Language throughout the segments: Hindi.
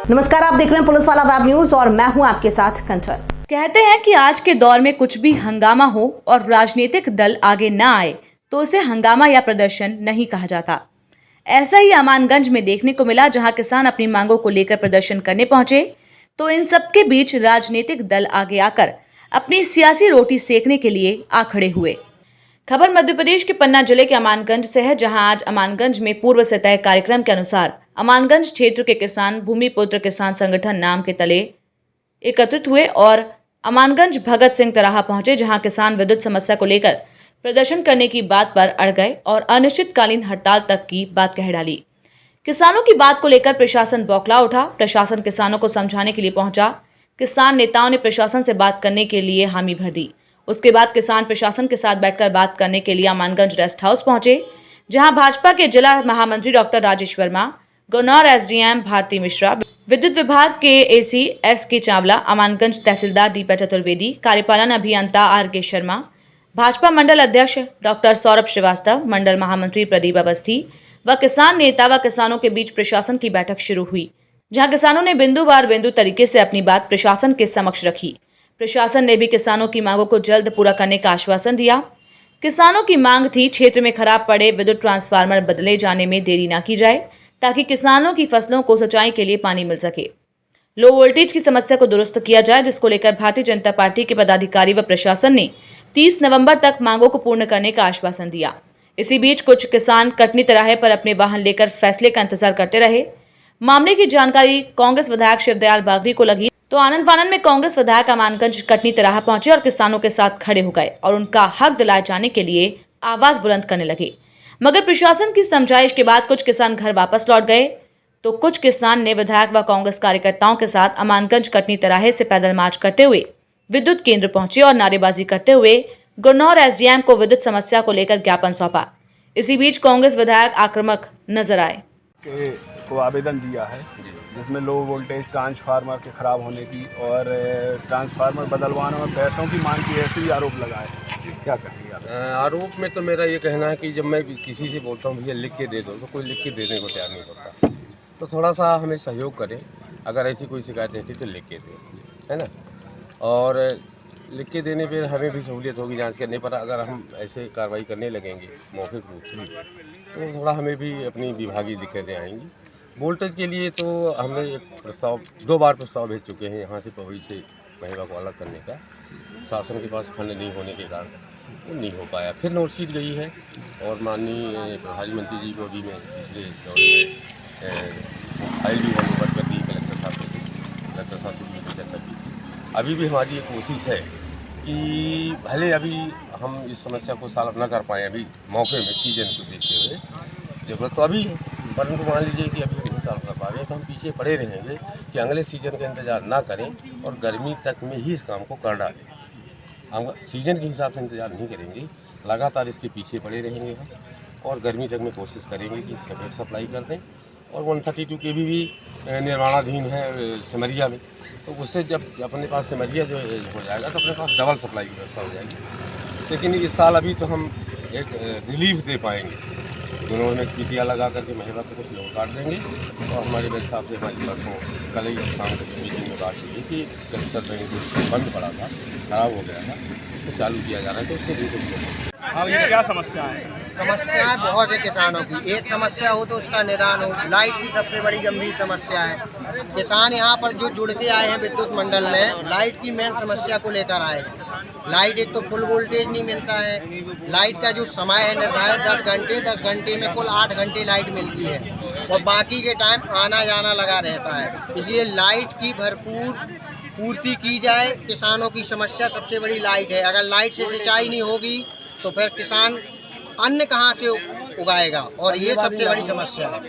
नमस्कार, आप देख रहे हैं पुलिस वाला वेब न्यूज और मैं हूं आपके साथ कंचन। कहते हैं कि आज के दौर में कुछ भी हंगामा हो और राजनीतिक दल आगे न आए तो उसे हंगामा या प्रदर्शन नहीं कहा जाता। ऐसा ही अमानगंज में देखने को मिला, जहां किसान अपनी मांगों को लेकर प्रदर्शन करने पहुंचे तो इन सबके बीच राजनीतिक दल आगे आकर अपनी सियासी रोटी सेकने के लिए आ खड़े हुए। खबर मध्य प्रदेश के पन्ना जिले के अमानगंज से है, जहां आज अमानगंज में पूर्व से तय कार्यक्रम के अनुसार अमानगंज क्षेत्र के किसान भूमिपुत्र किसान संगठन नाम के तले एकत्रित हुए और अमानगंज भगत सिंह तराहा पहुंचे, जहां किसान विद्युत समस्या को लेकर प्रदर्शन करने की बात पर अड़ गए और अनिश्चितकालीन हड़ताल तक की बात कह डाली। किसानों की बात को लेकर प्रशासन बौखला उठा। प्रशासन किसानों को समझाने के लिए पहुंचा। किसान नेताओं ने प्रशासन से बात करने के लिए हामी भर दी। उसके बाद किसान प्रशासन के साथ बैठकर बात करने के लिए अमानगंज रेस्ट हाउस पहुंचे, जहां भाजपा के जिला महामंत्री डॉक्टर राजेश वर्मा, गन्नौर एसडीएम भारती मिश्रा, विद्युत विभाग के एसी एस.के. चावला, अमानगंज तहसीलदार दीपा चतुर्वेदी, कार्यपालन अभियंता आर.के. शर्मा, भाजपा मंडल अध्यक्ष डॉक्टर सौरभ श्रीवास्तव, मंडल महामंत्री प्रदीप अवस्थी व किसान नेता व किसानों के बीच प्रशासन की बैठक शुरू हुई, जहां किसानों ने बिंदुवार बिंदु तरीके से अपनी बात प्रशासन के समक्ष रखी। प्रशासन ने भी किसानों की मांगों को जल्द पूरा करने का आश्वासन दिया। किसानों की मांग थी, क्षेत्र में खराब पड़े विद्युत ट्रांसफार्मर बदले जाने में देरी न की जाए, ताकि किसानों की फसलों को सिंचाई के लिए पानी मिल सके। लो वोल्टेज की समस्या को दुरुस्त किया जाए, जिसको लेकर भारतीय जनता पार्टी के पदाधिकारी व प्रशासन ने 30 नवंबर तक मांगों को पूर्ण करने का आश्वासन दिया। इसी बीच कुछ किसान कटनी तिराहे पर अपने वाहन लेकर फैसले का इंतजार करते रहे। मामले की जानकारी कांग्रेस विधायक शिवदयाल बागरी को लगी तो आनंद फानन में कांग्रेस विधायक अमानगंज कटनी तिराहा पहुंचे और किसानों के साथ खड़े हो गए और उनका हक दिलाए जाने के लिए आवाज बुलंद करने लगे। मगर प्रशासन की समझाइश के बाद कुछ किसान घर वापस लौट गए तो कुछ किसान ने विधायक व कांग्रेस कार्यकर्ताओं के साथ अमानगंज कटनी तिराहे से पैदल मार्च करते हुए विद्युत केंद्र पहुंचे और नारेबाजी करते हुए गन्नौर एसडीएम को विद्युत समस्या को लेकर ज्ञापन सौंपा। इसी बीच कांग्रेस विधायक आक्रामक नजर आए। को आवेदन दिया है जिसमें लो वोल्टेज ट्रांसफार्मर के खराब होने की और ट्रांसफार्मर बदलवाने में पैसों की मांग की, ऐसे ही आरोप लगाए। क्या करेंगे आरोप में? तो मेरा ये कहना है कि जब मैं किसी से बोलता हूँ भैया लिख के दे दो, तो कोई लिख के देने को तैयार नहीं होता। तो थोड़ा सा हमें सहयोग करें, अगर ऐसी कोई शिकायत रहती तो लिख के दें, है ना। और लिख के देने पर हमें भी सहूलियत होगी जांच करने पर। अगर हम ऐसे कार्रवाई करने लगेंगे मौखिक रूप से तो थोड़ा हमें भी अपनी विभागीय दिक्कतें आएंगी। वोल्टेज के लिए तो हमने एक प्रस्ताव 2 बार प्रस्ताव भेज चुके हैं यहाँ से पवई से महिला को अलग करने का। शासन के पास फंड नहीं होने के कारण वो नहीं हो पाया। फिर नोटशीट गई है और माननीय प्रधानमंत्री जी को भी मैं पिछले दौरे में फाइल भी हैंड कर दी कलेक्टर साहब से भी चर्चा की थी। अभी भी हमारी एक कोशिश है कि भले अभी हम इस समस्या को सॉल्व न कर पाएँ अभी मौके में सीजन को देखते हुए, जरूरत तो अभी है, परंतु मान लीजिए कि अभी नहीं सॉल्व कर पा रहे हैं तो हम पीछे पड़े रहेंगे कि अगले सीजन का इंतज़ार ना करें और गर्मी तक में ही इस काम को कर डालें। हम सीजन के हिसाब से इंतज़ार नहीं करेंगे, लगातार इसके पीछे पड़े रहेंगे हम और गर्मी तक में कोशिश करेंगे कि सेपरेट सप्लाई कर दें। और 132 kV भी निर्माणाधीन है सिमरिया में, तो उससे जब अपने पास सिमरिया जो हो जाएगा तो अपने पास डबल सप्लाई की व्यवस्था हो जाएगी। लेकिन इस साल अभी तो हम एक रिलीफ दे पाएंगे। दोनों में पीटिया लगा करके महिला को कुछ लोग काट देंगे और हमारे बैंक साहब से हमारी परसों कल ही शाम को मीटिंग में बात हुई कि कस्टर बैंक जो बंद पड़ा था, खराब हो गया था, उसको चालू किया जा रहा है, तो उससे भी कुछ। हाँ, ये क्या समस्या है? समस्याएं बहुत है किसानों की। एक समस्या हो तो उसका निदान हो। लाइट की सबसे बड़ी गंभीर समस्या है। किसान यहाँ पर जो जुड़ के आए हैं विद्युत मंडल में, लाइट की मेन समस्या को लेकर आए हैं। लाइट एक तो फुल वोल्टेज नहीं मिलता है। लाइट का जो समय है निर्धारित 10 घंटे में कुल 8 घंटे लाइट मिलती है और बाकी के टाइम आना जाना लगा रहता है। इसलिए लाइट की भरपूर पूर्ति की जाए। किसानों की समस्या सबसे बड़ी लाइट है। अगर लाइट से सिंचाई नहीं होगी तो फिर किसान अन्न कहाँ से उगाएगा, और ये सबसे बड़ी समस्या है।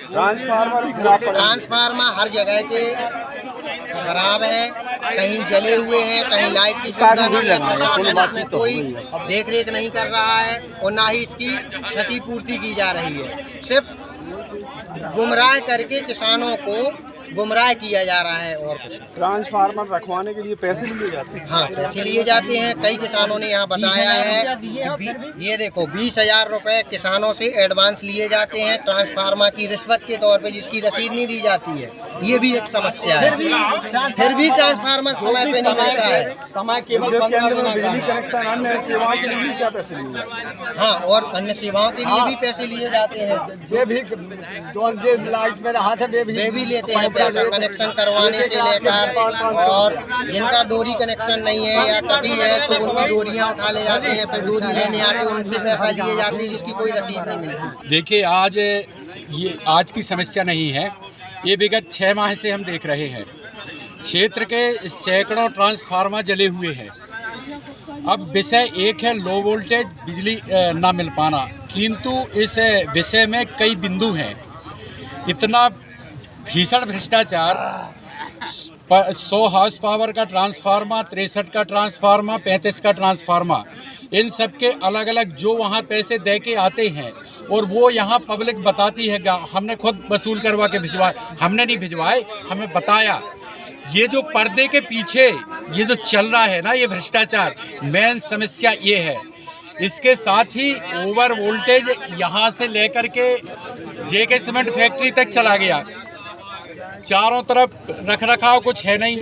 ट्रांसफार्मर हर जगह के खराब है, कहीं जले हुए हैं, कहीं लाइट की सुविधा नहीं है। प्रशासन इसमें कोई देख रेख नहीं कर रहा है और ना ही इसकी क्षतिपूर्ति की जा रही है। सिर्फ गुमराह करके किसानों को गुमराह किया जा रहा है और कुछ नहीं। ट्रांसफार्मर रखवाने के लिए पैसे लिए जाते हैं। हाँ, पैसे लिए जाते हैं। कई किसानों ने यहाँ बताया है कि ये देखो 20,000 रुपए किसानों से एडवांस लिए जाते हैं ट्रांसफार्मर की रिश्वत के तौर पे, जिसकी रसीद नहीं दी जाती है। ये भी एक समस्या है। फिर भी ट्रांसफार्मर समय पे नहीं मिलता है। बिजली कनेक्शन अन्य सेवाओं के लिए भी क्या पैसे लिए जाते हैं? हाँ, और अन्य सेवाओं के लिए भी पैसे लिए जाते हैं। ये भी लाइट में रहा था वे भी लेते हैं पैसा कनेक्शन करवाने से लेकर, और जिनका डोरी कनेक्शन नहीं है या कटी है तो उनकी डोरियाँ उठा ले जाते हैं, फिर डोरी लेने आके उनसे पैसा लिए जाते हैं, जिसकी कोई रसीद नहीं मिलती। देखिए, आज की समस्या नहीं है, ये विगत 6 माह से हम देख रहे हैं। क्षेत्र के सैकड़ों ट्रांसफार्मर जले हुए हैं। अब विषय एक है लो वोल्टेज बिजली ना मिल पाना, किंतु इस विषय में कई बिंदु हैं। इतना भीषण भ्रष्टाचार, 100 हाउस पावर का ट्रांसफार्मर, 63 का ट्रांसफार्मर, 35 का ट्रांसफार्मर, इन सब के अलग अलग जो वहाँ पैसे दे के आते हैं और वो यहाँ पब्लिक बताती है। हमने खुद वसूल करवा के भिजवाए, हमने नहीं भिजवाए, हमें बताया। ये जो पर्दे के पीछे ये जो चल रहा है ना, ये भ्रष्टाचार, मेन समस्या ये है। इसके साथ ही ओवर वोल्टेज यहाँ से लेकर के जेके सीमेंट फैक्ट्री तक चला गया। चारों तरफ रख रखाव कुछ है नहीं,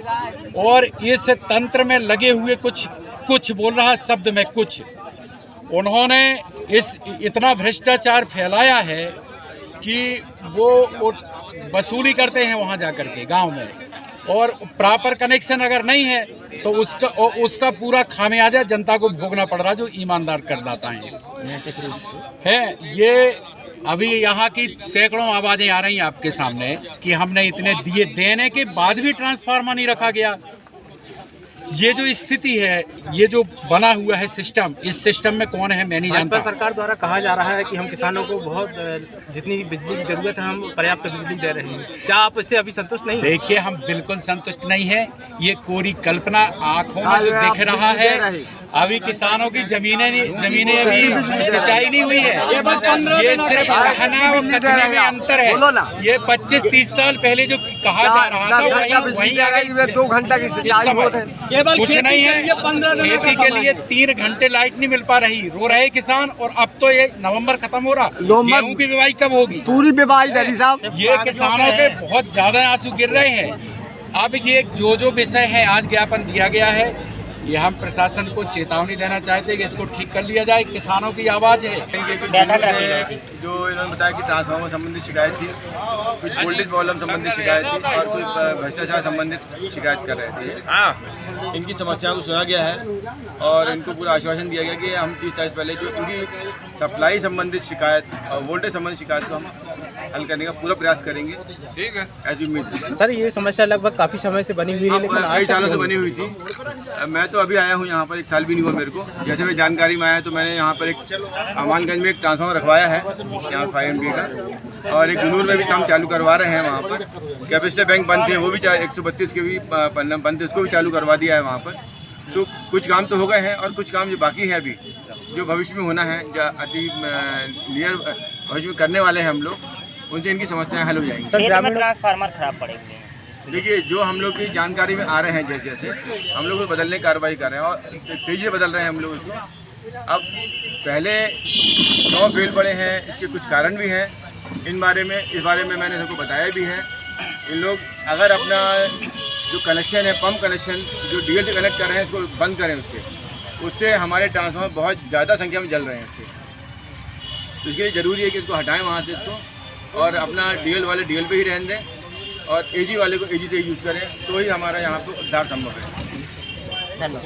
और इस तंत्र में लगे हुए कुछ बोल रहा शब्द में कुछ, उन्होंने इतना भ्रष्टाचार फैलाया है कि वो वसूली करते हैं वहाँ जाकर के गांव में, और प्रॉपर कनेक्शन अगर नहीं है तो उसका पूरा खामियाजा जनता को भोगना पड़ रहा, जो ईमानदार करदाता है। ये अभी यहाँ की सैकड़ों आवाज़ें आ रही हैं आपके सामने कि हमने इतने दिए, देने के बाद भी ट्रांसफार्मर नहीं रखा गया। ये जो स्थिति है, ये जो बना हुआ है सिस्टम, इस सिस्टम में कौन है मैं नहीं जानता। सरकार द्वारा कहा जा रहा है कि हम किसानों को बहुत जितनी बिजली की जरूरत है हम पर्याप्त बिजली दे रहे हैं। क्या आप इससे अभी संतुष्ट नहीं? देखिए, हम बिल्कुल संतुष्ट नहीं है। ये कोरी कल्पना आंखों में जो दिख रहा है। अभी किसानों की जमीनें अभी सिंचाई नहीं हुई है। ये सिर्फ कहना और कथने में अंतर है। ये 25-30 साल पहले जो कहा जा रहा था वही आ गई। 2 घंटा की सिंचाई कुछ नहीं है। खेती के लिए 3 घंटे लाइट नहीं मिल पा रही, रो रहे किसान। और अब तो ये नवंबर खत्म हो रहा, गेहूं की बुवाई कब होगी? पूरी बुवाई दरी साहब। ये किसानों के बहुत ज्यादा आंसू गिर रहे हैं। अब ये जो विषय है, आज ज्ञापन दिया गया है, ये हम प्रशासन को चेतावनी देना चाहते हैं कि इसको ठीक कर लिया जाए। किसानों की आवाज़ है। जो इन्होंने बताया कि ट्रांसफार्मर संबंधित शिकायत थी, कुछ वोल्टेज प्रॉब्लम संबंधित शिकायत थी, और कुछ भ्रष्टाचार संबंधित शिकायत कर रहे थे। इनकी समस्याओं को सुना गया है और इनको पूरा आश्वासन दिया गया कि हम 30 तारीख पहले जो इनकी सप्लाई संबंधित शिकायत और वोल्टेज संबंधित शिकायत को हम हल करने का पूरा प्रयास करेंगे। ठीक है, ऐसी उम्मीद। सर, ये समस्या लगभग काफी समय से बनी हुई है, लेकिन कई सालों से बनी हुई थी। मैं तो अभी आया हूँ यहाँ पर, 1 साल भी नहीं हुआ मेरे को। जैसे मैं जानकारी में आया तो मैंने यहाँ पर एक अमानगंज में एक ट्रांसफार्मर रखवाया है, यहाँ 5 MVA का, और एक गुनूर में भी काम चालू करवा रहे हैं। वहाँ पर कैपिटल बैंक बंद थे, वो भी 132 के भी बंद थे, उसको भी चालू करवा दिया है वहाँ पर। तो कुछ काम तो हो गए हैं और कुछ काम जो बाकी है अभी, जो भविष्य में होना है, या अति नियर भविष्य में करने वाले हैं हम लोग, उनसे इनकी समस्याएं हल हो जाएंगी। सर, में ट्रांसफार्मर खराब पड़े हुए हैं। देखिए, जो हम लोग की जानकारी में आ रहे हैं, जैसे जैसे हम लोग बदलने की कार्रवाई कर रहे हैं और तेज़ी से बदल रहे हैं हम लोग इसको। अब पहले 9 फेल पड़े हैं, इसके कुछ कारण भी हैं। इस बारे में मैंने सबको बताया भी है। इन लोग अगर अपना जो कनेक्शन है, पंप कनेक्शन जो डीएल से कनेक्ट कर रहे हैं, इसको बंद करें। उससे हमारे ट्रांसफार्मर बहुत ज़्यादा संख्या में जल रहे हैं इससे। तो इसके लिए ज़रूरी है कि इसको हटाएं वहाँ से इसको, और अपना डीएल वाले डीएल पे ही रहने दें और एजी वाले को एजी से यूज़ करें, तो ही हमारा यहाँ पर उद्धार संभव है। धन्यवाद।